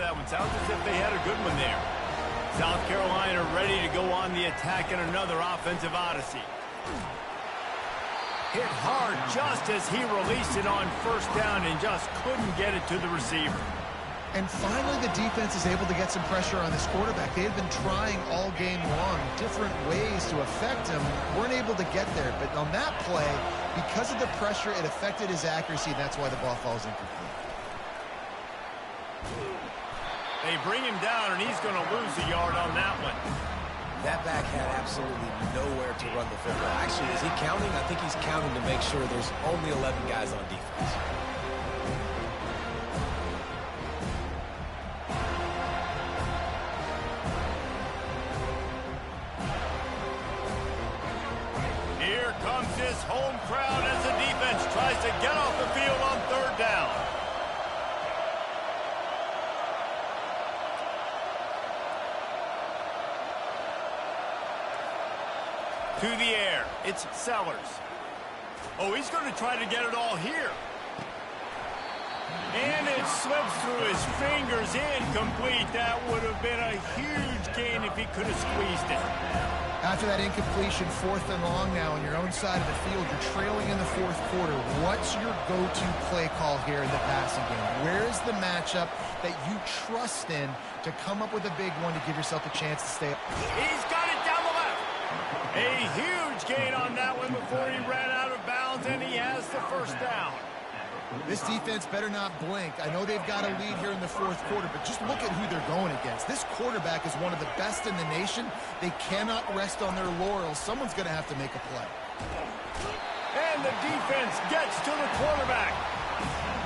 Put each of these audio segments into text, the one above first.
that one. Sounds as if they had a good one there. South Carolina ready to go on the attack in another offensive odyssey. Hit hard just as he released it on first down and just couldn't get it to the receiver. And finally, the defense is able to get some pressure on this quarterback. They had been trying all game long, different ways to affect him. Weren't able to get there. But on that play, because of the pressure, it affected his accuracy. And that's why the ball falls incomplete. They bring him down, and he's going to lose a yard on that one. That back had absolutely nowhere to run the football. Actually, is he counting? I think he's counting to make sure there's only 11 guys on defense. Here comes this home crowd as the defense tries to get off the field on third down. To the air, it's Sellers. Oh, he's going to try to get it all here. And it slips through his fingers, incomplete. That would have been a huge gain if he could have squeezed it. After that incompletion, 4th and long now on your own side of the field, you're trailing in the 4th quarter. What's your go-to play call here in the passing game? Where's the matchup that you trust in to come up with a big one to give yourself a chance to stay up? He's got it down the left. A huge gain on that one before he ran out of bounds, and he has the first down. This defense better not blink. I know they've got a lead here in the 4th quarter, but just look at who they're going against. This quarterback is one of the best in the nation. They cannot rest on their laurels. Someone's going to have to make a play. And the defense gets to the quarterback.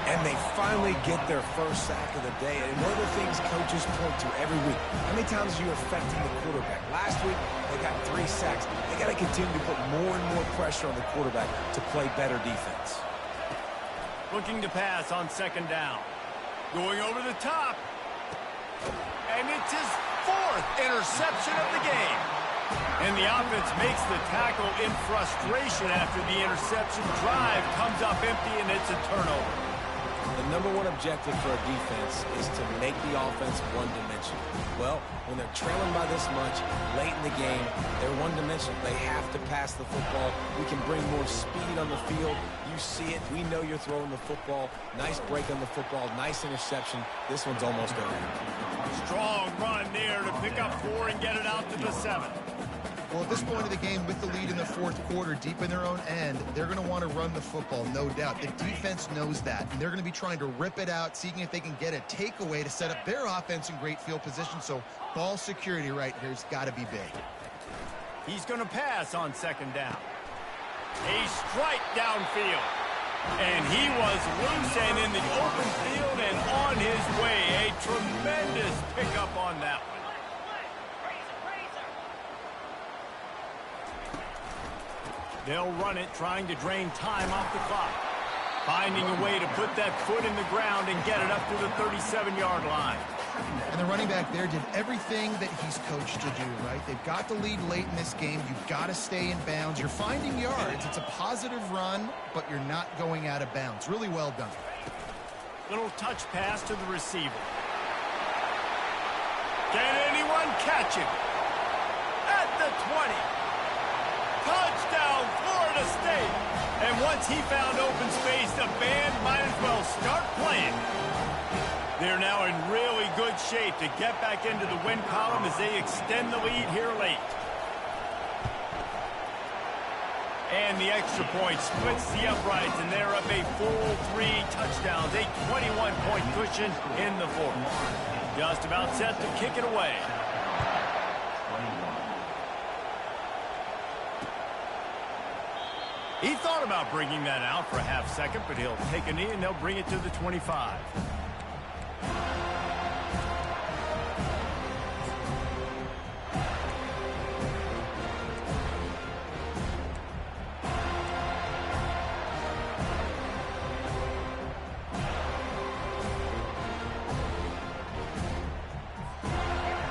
And they finally get their first sack of the day. And one of the things coaches point to every week, how many times are you affecting the quarterback? Last week, they got 3 sacks. They got to continue to put more and more pressure on the quarterback to play better defense. Looking to pass on second down. Going over the top. And it's his 4th interception of the game. And the offense makes the tackle in frustration after the interception. Drive comes up empty, and it's a turnover. The #1 objective for a defense is to make the offense one-dimensional. Well, when they're trailing by this much, late in the game, they're one-dimensional. They have to pass the football. We can bring more speed on the field. You see it. We know you're throwing the football. Nice break on the football. Nice interception. This one's almost over. Strong run there to pick up 4 and get it out to the 7. Well, at this point of the game, with the lead in the 4th quarter, deep in their own end, they're going to want to run the football, no doubt. The defense knows that, and they're going to be trying to rip it out, seeing if they can get a takeaway to set up their offense in great field position. So ball security right here has got to be big. He's going to pass on second down. A strike downfield. And he was loose and in the open field and on his way. A tremendous pickup on that one. They'll run it, trying to drain time off the clock. Finding a way to put that foot in the ground and get it up to the 37-yard line. And the running back there did everything that he's coached to do, right? They've got the lead late in this game. You've got to stay in bounds. You're finding yards. It's a positive run, but you're not going out of bounds. Really well done. Little touch pass to the receiver. Can anyone catch him? At the 20. Touchdown, Florida State. And once he found open space, the band might as well start playing. They're now in really good shape to get back into the win column as they extend the lead here late. And the extra point splits the uprights, and they're up a full 3 touchdowns, a 21-point cushion in the 4th. Just about set to kick it away. He thought about bringing that out for a half second, but he'll take a knee and they'll bring it to the 25.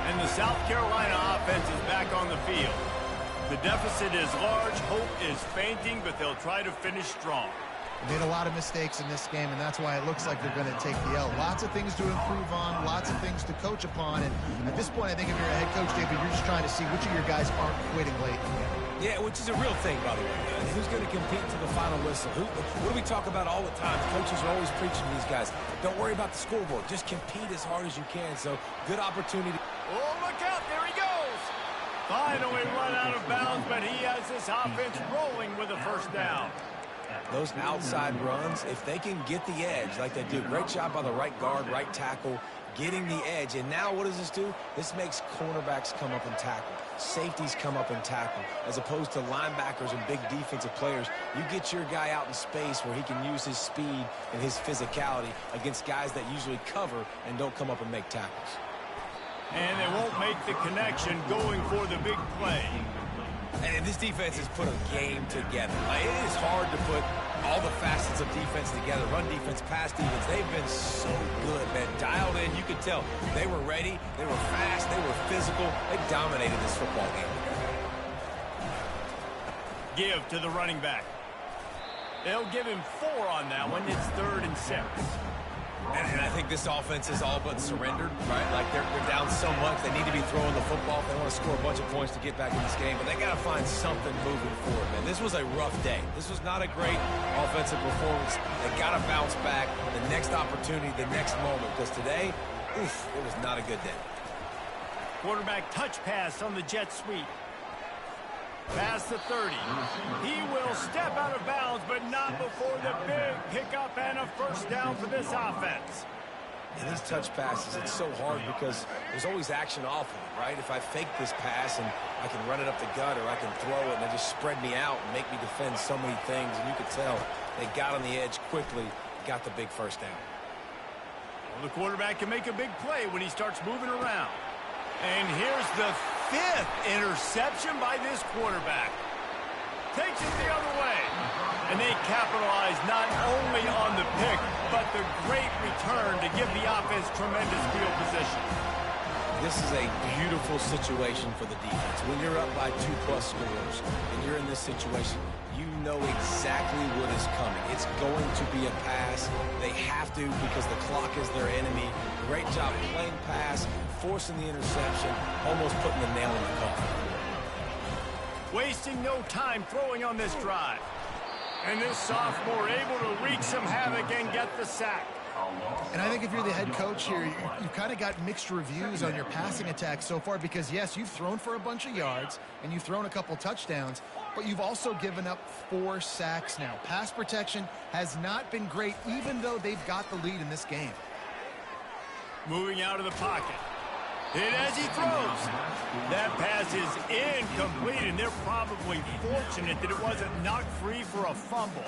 And the South Carolina offense is back on the field. The deficit is large, hope is fainting, but they'll try to finish strong. They made a lot of mistakes in this game, and that's why it looks like they're going to take the L. Lots of things to improve on, lots of things to coach upon, and at this point, I think if you're a head coach, David, you're just trying to see which of your guys aren't quitting late in the game. Yeah, which is a real thing, by the way. Who's going to compete to the final whistle? What do we talk about all the time? Coaches are always preaching to these guys. Don't worry about the scoreboard. Just compete as hard as you can. So, good opportunity. Oh, look out. There he goes. Finally run out of bounds, but he has this offense rolling with a first down. Those outside runs, if they can get the edge like they do, great job by the right guard, right tackle, getting the edge. And now what does this do? This makes cornerbacks come up and tackle. Safeties come up and tackle. As opposed to linebackers and big defensive players, you get your guy out in space where he can use his speed and his physicality against guys that usually cover and don't come up and make tackles. And they won't make the connection going for the big play. And this defense has put a game together. It is hard to put all the facets of defense together. Run defense, pass defense. They've been so good, man. Dialed in. You could tell they were ready. They were fast. They were physical. They dominated this football game. Give to the running back. They'll give him 4 on that one. It's 3rd and 6. And I think this offense is all but surrendered, right? Like they're down so much. They need to be throwing the football if they want to score a bunch of points to get back in this game. But they got to find something moving forward, man. This was a rough day. This was not a great offensive performance. They got to bounce back the next opportunity, the next moment. Because today, oof, it was not a good day. Quarterback touch pass on the jet sweep. Past the 30. He will step out of bounds, but not before the big pickup and a first down for this offense. And these touch passes, it's so hard because there's always action off of it, right? If I fake this pass and I can run it up the gut or I can throw it and it just spread me out and make me defend so many things. And you could tell they got on the edge quickly, got the big first down. Well, the quarterback can make a big play when he starts moving around. And here's the 5th interception by this quarterback. Takes it the other way. And they capitalize not only on the pick, but the great return to give the offense tremendous field position. This is a beautiful situation for the defense. When you're up by 2+ scores and you're in this situation, you know exactly what is coming. It's going to be a pass. They have to because the clock is their enemy. Great job playing pass, forcing the interception, almost putting the nail in the coffin. Wasting no time throwing on this drive. And this sophomore able to wreak some havoc and get the sack. And I think if you're the head coach here, you've kind of got mixed reviews on your passing attack so far because, yes, you've thrown for a bunch of yards and you've thrown a couple touchdowns, but you've also given up 4 sacks now. Pass protection has not been great, even though they've got the lead in this game. Moving out of the pocket. And as he throws, that pass is incomplete, and they're probably fortunate that it wasn't knocked free for a fumble.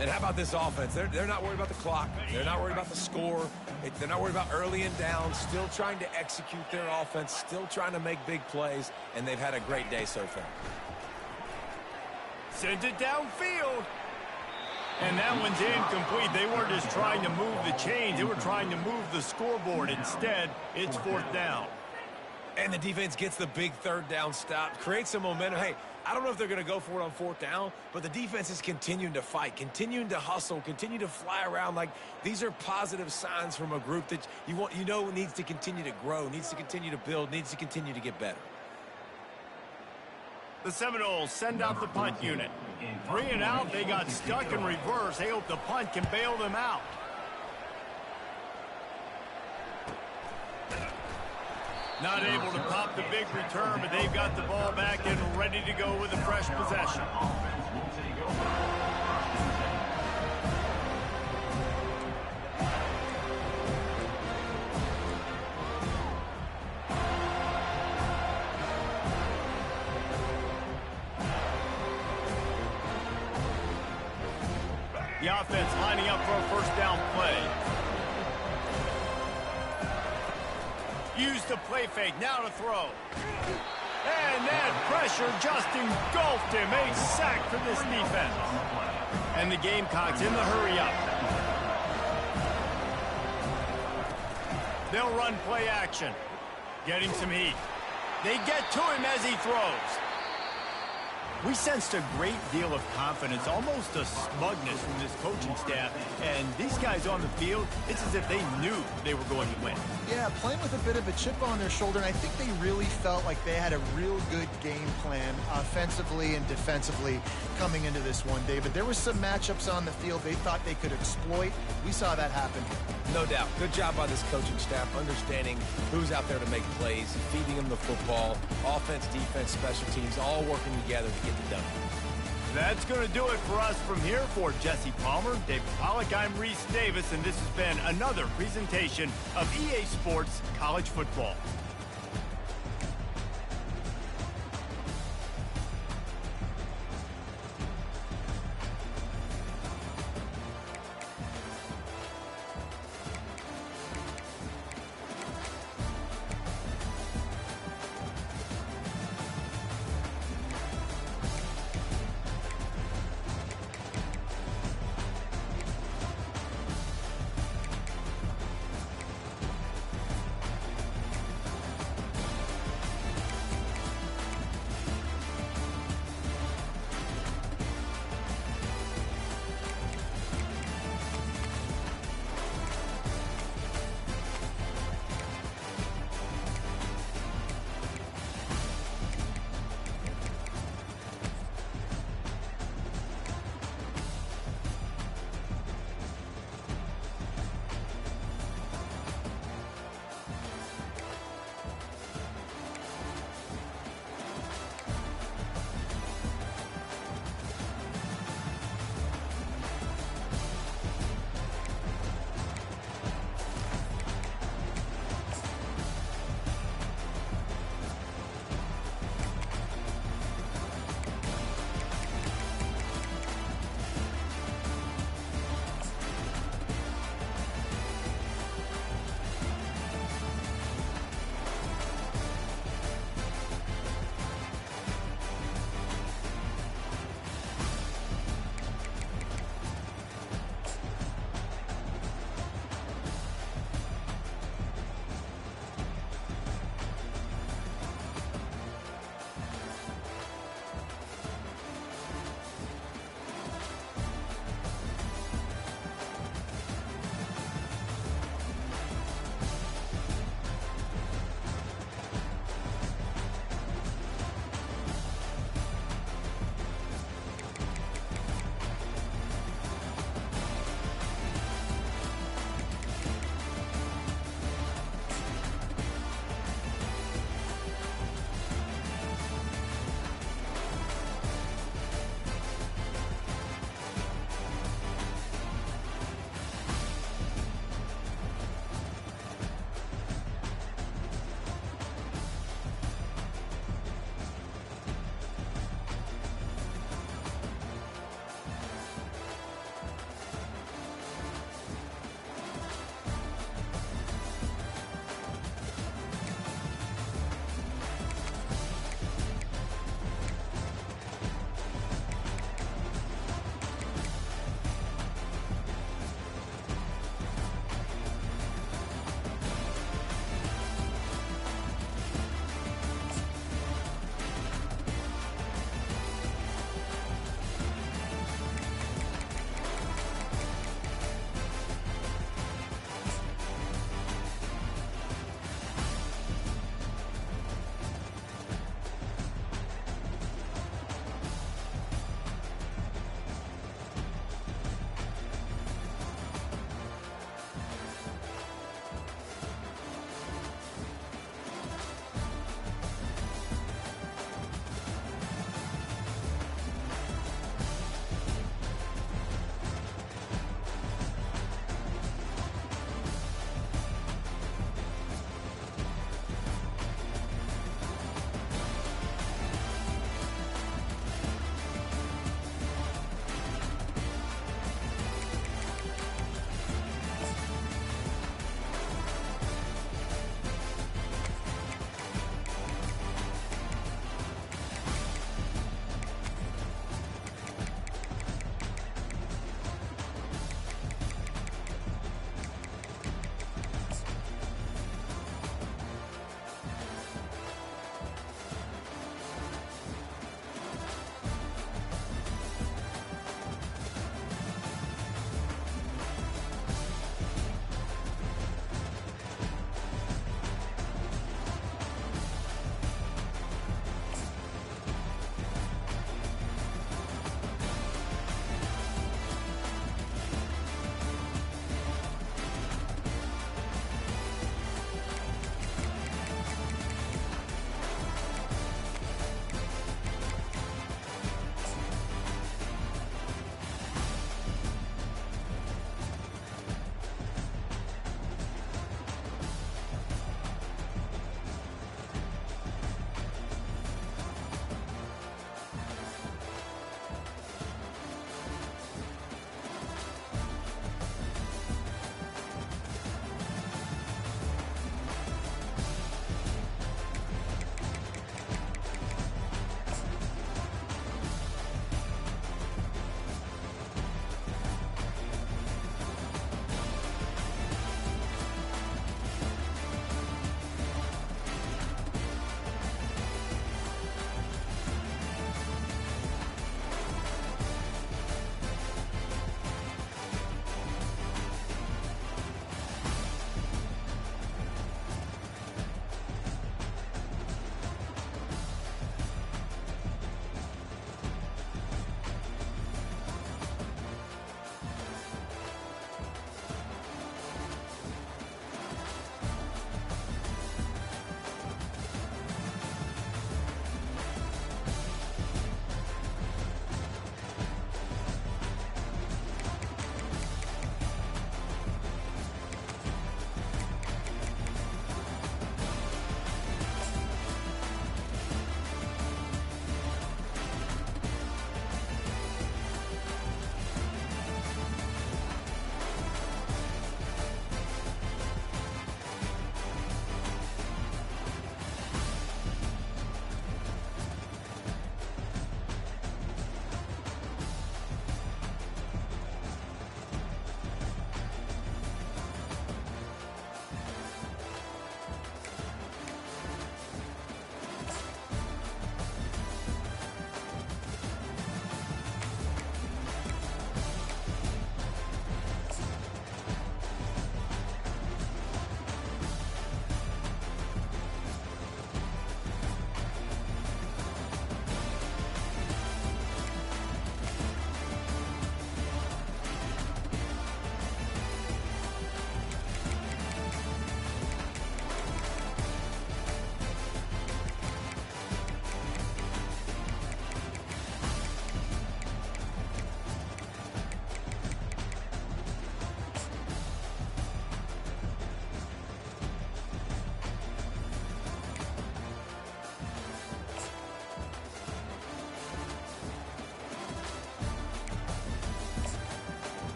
And how about this offense? They're not worried about the clock. They're not worried about the score. They're not worried about early and down. Still trying to execute their offense. Still trying to make big plays. And they've had a great day so far. Sends it downfield. And that one's incomplete. They weren't just trying to move the chains. They were trying to move the scoreboard. Instead, it's 4th down. And the defense gets the big 3rd down stop. Creates some momentum. Hey, I don't know if they're going to go for it on 4th down, but the defense is continuing to fight, continuing to hustle, continue to fly around. Like, these are positive signs from a group that you know needs to continue to grow, needs to continue to build, needs to continue to get better. The Seminoles send out the punt unit. 3 and out, they got stuck in reverse. They hope the punt can bail them out. Not able to pop the big return, but they've got the ball back and ready to go with a fresh possession. The offense lining up for a first down play. Use the play fake, now to throw. And that pressure just engulfed him. A sack for this defense. And the Gamecocks in the hurry up. They'll run play action. Getting some heat. They get to him as he throws. We sensed a great deal of confidence, almost a smugness from this coaching staff. And these guys on the field, it's as if they knew they were going to win. Yeah, playing with a bit of a chip on their shoulder, and I think they really felt like they had a real good game plan offensively and defensively coming into this one, David. There were some matchups on the field they thought they could exploit. We saw that happen. No doubt. Good job by this coaching staff, understanding who's out there to make plays, feeding them the football, offense, defense, special teams, all working together to get the done. That's going to do it for us from here. For Jesse Palmer, David Pollack, I'm Reese Davis, and this has been another presentation of EA Sports College Football.